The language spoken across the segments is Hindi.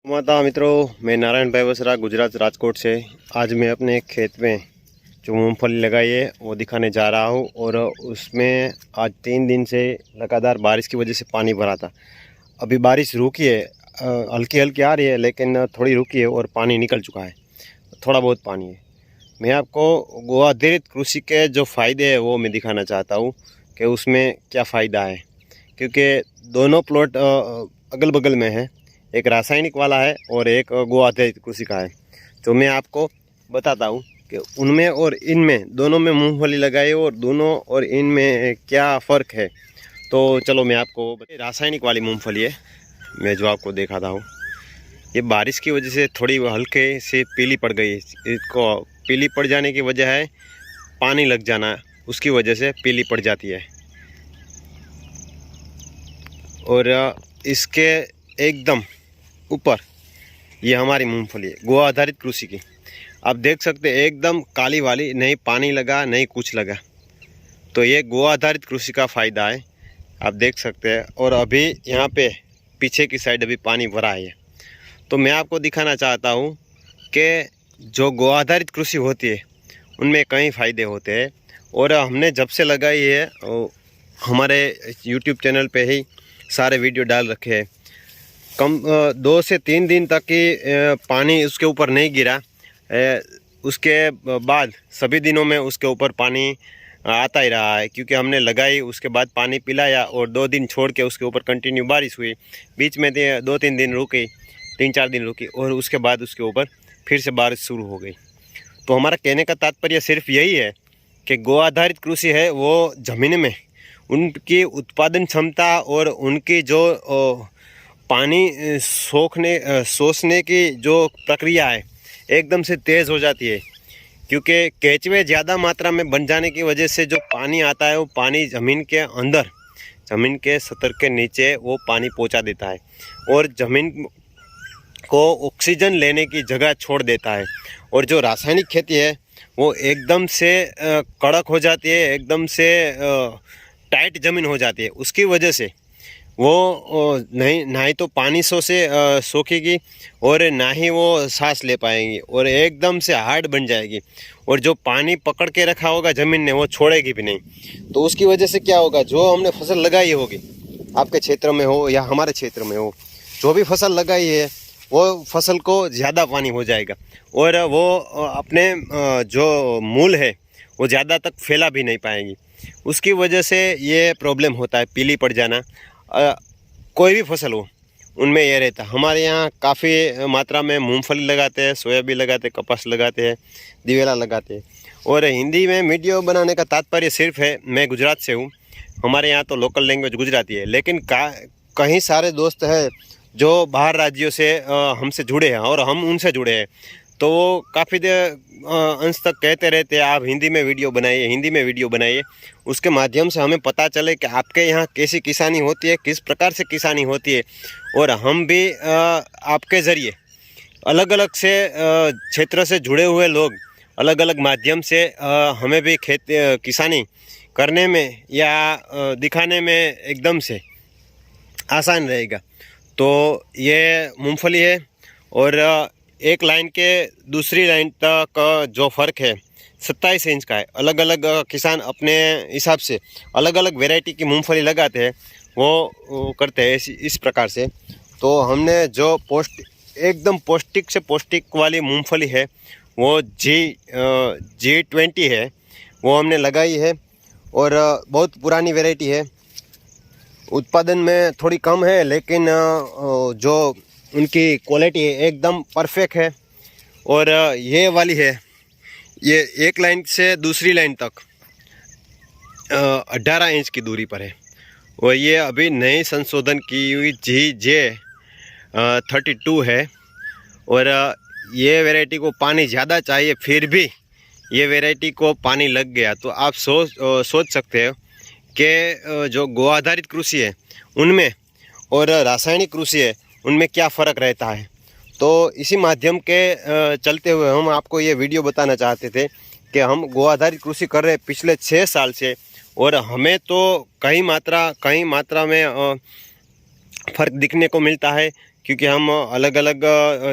माता मित्रों, मैं नारायण भाई वसरा गुजरात राजकोट से। आज मैं अपने खेत में जो मूंगफली लगाई है वो दिखाने जा रहा हूँ। और उसमें आज 3 दिन से लगातार बारिश की वजह से पानी भरा था। अभी बारिश रुकी है, हल्की हल्की आ रही है, लेकिन थोड़ी रुकी है और पानी निकल चुका है, थोड़ा बहुत पानी है। मैं आपको गो आधारित कृषि के जो फ़ायदे हैं वो मैं दिखाना चाहता हूँ कि उसमें क्या फ़ायदा है, क्योंकि दोनों प्लॉट अगल बगल में है। एक रासायनिक वाला है और एक गो आधारित कृषि का है। तो मैं आपको बताता हूँ कि उनमें और इनमें दोनों में मूंगफली लगाई और दोनों और इनमें क्या फ़र्क है। तो चलो मैं आपको रासायनिक वाली मूंगफली है, मैं जो आपको दिखाता हूँ। ये बारिश की वजह से थोड़ी हल्के से पीली पड़ गई। इसको पीली पड़ जाने की वजह है पानी लग जाना, उसकी वजह से पीली पड़ जाती है। और इसके एकदम ऊपर ये हमारी मूंगफली है गो आधारित कृषि की। आप देख सकते हैं एकदम काली वाली, नहीं पानी लगा नहीं कुछ लगा। तो ये गो आधारित कृषि का फ़ायदा है, आप देख सकते हैं। और अभी यहाँ पे पीछे की साइड अभी पानी भरा है। तो मैं आपको दिखाना चाहता हूँ कि जो गो आधारित कृषि होती है उनमें कई फ़ायदे होते हैं। और हमने जब से लगाई है हमारे यूट्यूब चैनल पे ही सारे वीडियो डाल रखे हैं। कम 2 से 3 दिन तक ही पानी उसके ऊपर नहीं गिरा। उसके बाद सभी दिनों में उसके ऊपर पानी आता ही रहा है, क्योंकि हमने लगाई उसके बाद पानी पिलाया और 2 दिन छोड़ के उसके ऊपर कंटिन्यू बारिश हुई। बीच में 2-3 दिन रुकी, 3-4 दिन रुकी और उसके बाद उसके ऊपर फिर से बारिश शुरू हो गई। तो हमारा कहने का तात्पर्य सिर्फ यही है कि गो आधारित कृषि है वो ज़मीन में उनकी उत्पादन क्षमता और उनकी जो पानी सोखने की जो प्रक्रिया है एकदम से तेज़ हो जाती है। क्योंकि केंचुए ज़्यादा मात्रा में बन जाने की वजह से जो पानी आता है वो पानी ज़मीन के अंदर, ज़मीन के सतह के नीचे वो पानी पहुंचा देता है और ज़मीन को ऑक्सीजन लेने की जगह छोड़ देता है। और जो रासायनिक खेती है वो एकदम से कड़क हो जाती है, एकदम से टाइट ज़मीन हो जाती है। उसकी वजह से वो नहीं ना ही तो पानी सोखेगी और ना ही वो सांस ले पाएंगी और एकदम से हार्ड बन जाएगी। और जो पानी पकड़ के रखा होगा ज़मीन ने वो छोड़ेगी भी नहीं। तो उसकी वजह से क्या होगा, जो हमने फसल लगाई होगी, आपके क्षेत्र में हो या हमारे क्षेत्र में हो, जो भी फसल लगाई है वो फसल को ज़्यादा पानी हो जाएगा और वो अपने जो मूल है वो ज़्यादा तक फैला भी नहीं पाएंगी। उसकी वजह से ये प्रॉब्लम होता है, पीली पड़ जाना। कोई भी फसल हो उनमें ये रहता है। हमारे यहाँ काफ़ी मात्रा में मूंगफली लगाते हैं, सोयाबीन लगाते हैं, कपास लगाते हैं, दिवेला लगाते हैं। और हिंदी में वीडियो बनाने का तात्पर्य सिर्फ है, मैं गुजरात से हूँ, हमारे यहाँ तो लोकल लैंग्वेज गुजराती है, लेकिन कहीं सारे दोस्त हैं जो बाहर राज्यों से हमसे जुड़े हैं और हम उनसे जुड़े हैं। तो वो काफ़ी अंश तक कहते रहते हैं आप हिंदी में वीडियो बनाइए, हिंदी में वीडियो बनाइए। उसके माध्यम से हमें पता चले कि आपके यहाँ कैसी किसानी होती है, किस प्रकार से किसानी होती है। और हम भी आपके ज़रिए अलग अलग से क्षेत्र से जुड़े हुए लोग अलग अलग माध्यम से हमें भी किसानी करने में या दिखाने में एकदम से आसान रहेगा। तो ये मूंगफली है और एक लाइन के दूसरी लाइन तक जो फ़र्क है 27 इंच का है। अलग अलग किसान अपने हिसाब से अलग अलग वैरायटी की मूंगफली लगाते हैं, वो करते हैं इस प्रकार से। तो हमने जो एकदम पौष्टिक से पौष्टिक वाली मूंगफली है वो G20 है, वो हमने लगाई है। और बहुत पुरानी वैरायटी है, उत्पादन में थोड़ी कम है, लेकिन जो उनकी क्वालिटी है एकदम परफेक्ट है। और ये वाली है, ये एक लाइन से दूसरी लाइन तक 18 इंच की दूरी पर है। और ये अभी नई संशोधन की हुई GJ32 है। और ये वैरायटी को पानी ज़्यादा चाहिए, फिर भी ये वैरायटी को पानी लग गया। तो आप सोच सकते हो कि जो गो आधारित कृषि है उनमें और रासायनिक कृषि है उनमें क्या फ़र्क रहता है। तो इसी माध्यम के चलते हुए हम आपको ये वीडियो बताना चाहते थे कि हम गो आधारित कृषि कर रहे हैं पिछले 6 साल से, और हमें तो कई मात्रा में फ़र्क दिखने को मिलता है क्योंकि हम अलग अलग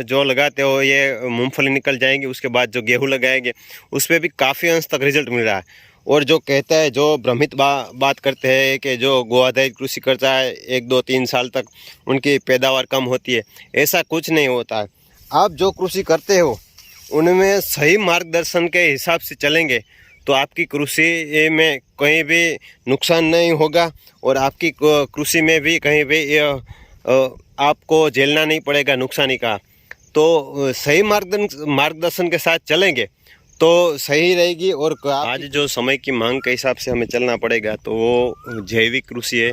जो लगाते हो ये मूंगफली निकल जाएंगी, उसके बाद जो गेहूं लगाएंगे उस पर भी काफ़ी अंश तक रिजल्ट मिल रहा है। और जो कहता है, जो भ्रमित बात करते हैं कि जो गो आधारित कृषि करता है 1-2-3 साल तक उनकी पैदावार कम होती है, ऐसा कुछ नहीं होता है। आप जो कृषि करते हो उनमें सही मार्गदर्शन के हिसाब से चलेंगे तो आपकी कृषि में कहीं भी नुकसान नहीं होगा और आपकी कृषि में भी कहीं भी आपको झेलना नहीं पड़ेगा नुकसानी का। तो सही मार्गदर्शन के साथ चलेंगे तो सही रहेगी। और आज जो समय की मांग के हिसाब से हमें चलना पड़ेगा तो वो जैविक कृषि है।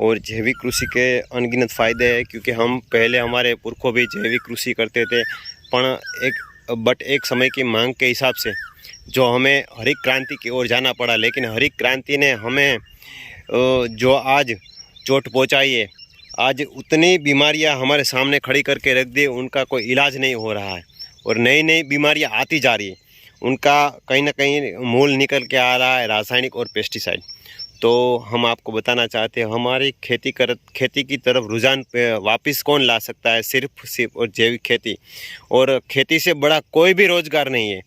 और जैविक कृषि के अनगिनत फ़ायदे हैं, क्योंकि हम पहले हमारे पुरखों भी जैविक कृषि करते थे, बट एक समय की मांग के हिसाब से जो हमें हरित क्रांति की ओर जाना पड़ा। लेकिन हरित क्रांति ने हमें जो आज चोट पहुंचाई है, आज उतनी बीमारियां हमारे सामने खड़ी करके रख दी, उनका कोई इलाज नहीं हो रहा है और नई नई बीमारियां आती जा रही है। उनका कहीं ना कहीं मूल निकल के आ रहा है रासायनिक और पेस्टिसाइड। तो हम आपको बताना चाहते हैं, हमारी खेती की तरफ रुझान वापस कौन ला सकता है? सिर्फ और जैविक खेती। और खेती से बड़ा कोई भी रोज़गार नहीं है।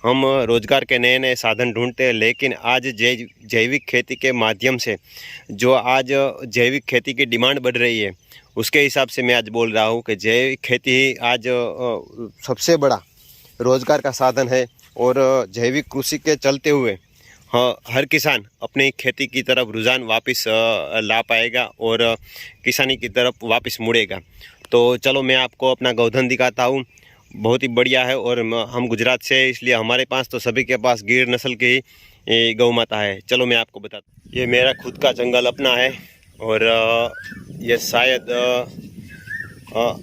हम रोज़गार के नए नए साधन ढूंढते हैं, लेकिन आज जैविक खेती के माध्यम से जो आज जैविक खेती की डिमांड बढ़ रही है, उसके हिसाब से मैं आज बोल रहा हूँ कि जैविक खेती ही आज सबसे बड़ा रोज़गार का साधन है। और जैविक कृषि के चलते हुए हर किसान अपनी खेती की तरफ रुझान वापस ला पाएगा और किसानी की तरफ वापस मुड़ेगा। तो चलो मैं आपको अपना गौधन दिखाता हूँ, बहुत ही बढ़िया है। और हम गुजरात से, इसलिए हमारे पास तो सभी के पास गिर नस्ल की गौ माता है। चलो मैं आपको बताता हूँ। ये मेरा खुद का जंगल अपना है और ये शायद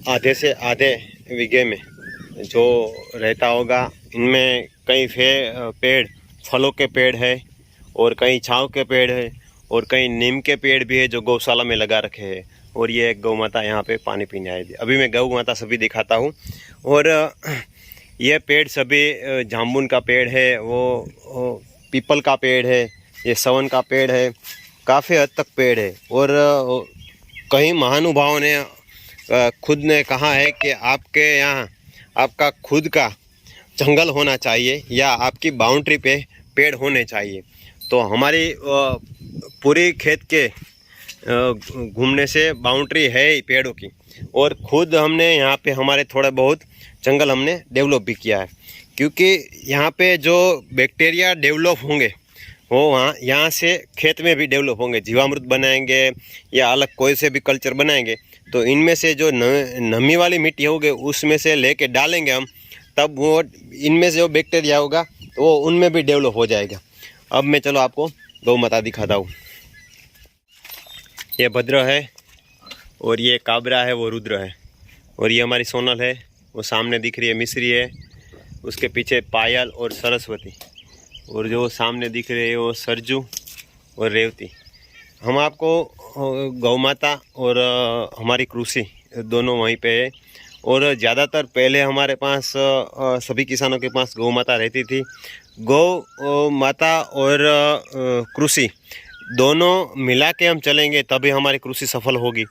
आधे से आधे बीघे में जो रहता होगा। इनमें कई पेड़ फलों के पेड़ है और कई छाँव के पेड़ है और कई नीम के पेड़ भी है जो गौशाला में लगा रखे हैं। और ये एक गौ माता यहाँ पे पानी पीने आई थी। अभी मैं गौ माता सभी दिखाता हूँ। और ये पेड़ सभी जामुन का पेड़ है, वो पीपल का पेड़ है, ये सवन का पेड़ है, काफ़ी हद तक पेड़ है। और कई महानुभावों ने खुद ने कहा है कि आपके यहाँ आपका खुद का जंगल होना चाहिए या आपकी बाउंड्री पे पेड़ होने चाहिए। तो हमारी पूरी खेत के घूमने से बाउंड्री है ही पेड़ों की। और खुद हमने यहाँ पे हमारे थोड़ा बहुत जंगल हमने डेवलप भी किया है, क्योंकि यहाँ पे जो बैक्टीरिया डेवलप होंगे वो यहाँ से खेत में भी डेवलप होंगे। जीवामृत बनाएंगे या अलग कोई से भी कल्चर बनाएंगे तो इनमें से जो नमी वाली मिट्टी होगी उसमें से लेके डालेंगे हम, तब वो इनमें से जो बैक्टीरिया होगा तो वो उनमें भी डेवलप हो जाएगा। अब मैं चलो आपको गौ माता दिखाता हूँ। ये भद्र है और ये काबरा है, वो रुद्र है। और ये हमारी सोनल है, वो सामने दिख रही है मिश्री है, उसके पीछे पायल और सरस्वती। और जो सामने दिख रही है वो सरजू और रेवती। हम आपको गौ माता और हमारी कृषि दोनों वहीं पे है। और ज़्यादातर पहले हमारे पास सभी किसानों के पास गौ माता रहती थी। गौ माता और कृषि दोनों मिला के हम चलेंगे तभी हमारी कृषि सफल होगी।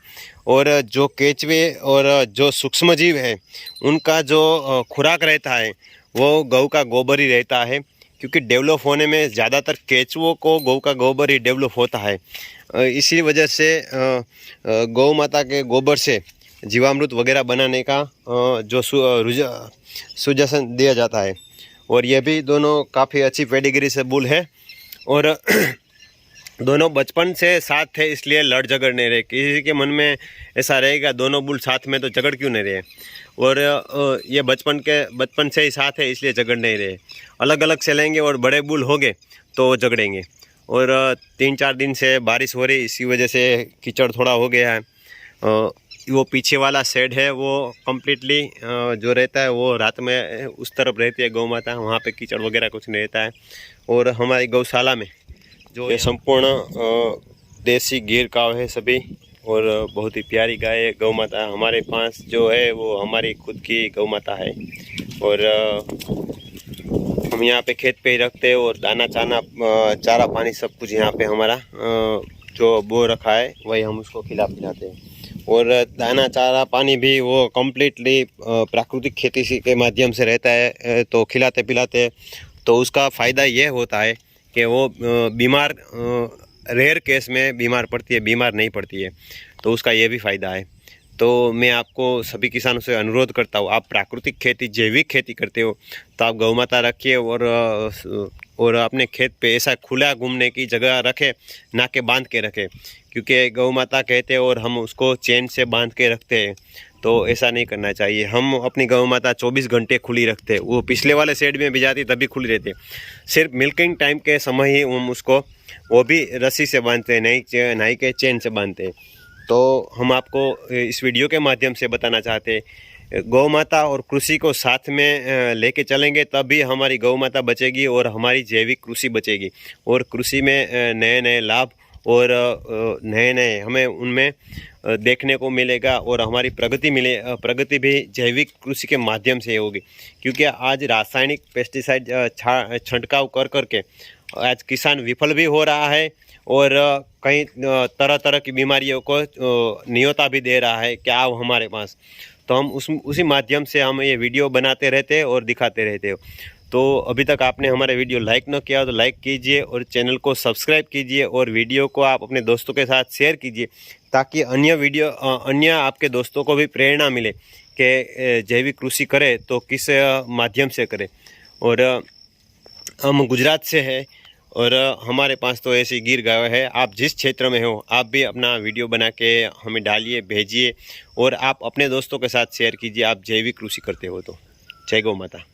और जो केचुए और जो सूक्ष्म जीव है उनका जो खुराक रहता है वो गौ का गोबर ही रहता है, क्योंकि डेवलप होने में ज़्यादातर केचुओं को गौ का गोबर ही डेवलप होता है। इसी वजह से गौ माता के गोबर से जीवामृत वगैरह बनाने का जो सुझाव दिया जाता है। और ये भी दोनों काफ़ी अच्छी पेडिग्री से बुल है और दोनों बचपन से साथ थे, इसलिए लड़ झगड़ नहीं रहे। किसी के मन में ऐसा रहेगा दोनों बुल साथ में तो झगड़ क्यों नहीं रहे। और ये बचपन से ही साथ है, इसलिए झगड़ नहीं रहे। अलग अलग चलेंगे और बड़े बुल हो गए तो झगड़ेंगे। और 3-4 दिन से बारिश हो रही, इसी वजह से कीचड़ थोड़ा हो गया है। वो पीछे वाला शेड है वो कम्प्लीटली जो रहता है वो रात में उस तरफ रहती है गौ माता, वहाँ पे कीचड़ वगैरह कुछ नहीं रहता है। और हमारी गौशाला में जो ये संपूर्ण देसी गिर काव है सभी, और बहुत ही प्यारी गाय गौ माता हमारे पास जो है वो हमारी खुद की गौ माता है। और हम यहाँ पे खेत पे ही रखते हैं और दाना चारा पानी सब कुछ यहाँ पे हमारा जो बो रखा है वही हम उसको खिलाते हैं। और दाना चारा पानी भी वो कम्प्लीटली प्राकृतिक खेती के माध्यम से रहता है। तो खिलाते पिलाते तो उसका फ़ायदा ये होता है कि वो बीमार रेयर केस में बीमार पड़ती है, बीमार नहीं पड़ती है, तो उसका ये भी फ़ायदा है। तो मैं आपको सभी किसानों से अनुरोध करता हूँ, आप प्राकृतिक खेती जैविक खेती करते हो तो आप गौ माता रखिए और अपने खेत पे ऐसा खुला घूमने की जगह रखें, ना कि बांध के रखें, क्योंकि गौ माता कहते हैं और हम उसको चैन से बांध के रखते हैं, तो ऐसा नहीं करना चाहिए। हम अपनी गौ माता 24 घंटे खुली रखते हैं, वो पिछले वाले शेड में भी जाती तभी खुली रहती है, सिर्फ मिल्किंग टाइम के समय ही हम उसको वो भी रस्सी से बांधते हैं, नहीं के चैन से बांधते हैं। तो हम आपको इस वीडियो के माध्यम से बताना चाहते हैं, गौ माता और कृषि को साथ में लेके चलेंगे तभी हमारी गौ माता बचेगी और हमारी जैविक कृषि बचेगी, और कृषि में नए नए लाभ और नए नए हमें उनमें देखने को मिलेगा, और हमारी प्रगति भी जैविक कृषि के माध्यम से होगी। क्योंकि आज रासायनिक पेस्टिसाइड छिड़काव कर करके आज किसान विफल भी हो रहा है, और कई तरह तरह की बीमारियों को न्योता भी दे रहा है कि आओ हमारे पास। तो हम उसी माध्यम से हम ये वीडियो बनाते रहते हैं और दिखाते रहते हो। तो अभी तक आपने हमारे वीडियो लाइक न किया तो लाइक कीजिए और चैनल को सब्सक्राइब कीजिए, और वीडियो को आप अपने दोस्तों के साथ शेयर कीजिए, ताकि अन्य आपके दोस्तों को भी प्रेरणा मिले कि जैविक कृषि करें तो किस माध्यम से करें। और हम गुजरात से है और हमारे पास तो ऐसी गिर गाय है। आप जिस क्षेत्र में हो आप भी अपना वीडियो बना के हमें डालिए, भेजिए, और आप अपने दोस्तों के साथ शेयर कीजिए आप जैविक कृषि करते हो तो। जय गौ माता।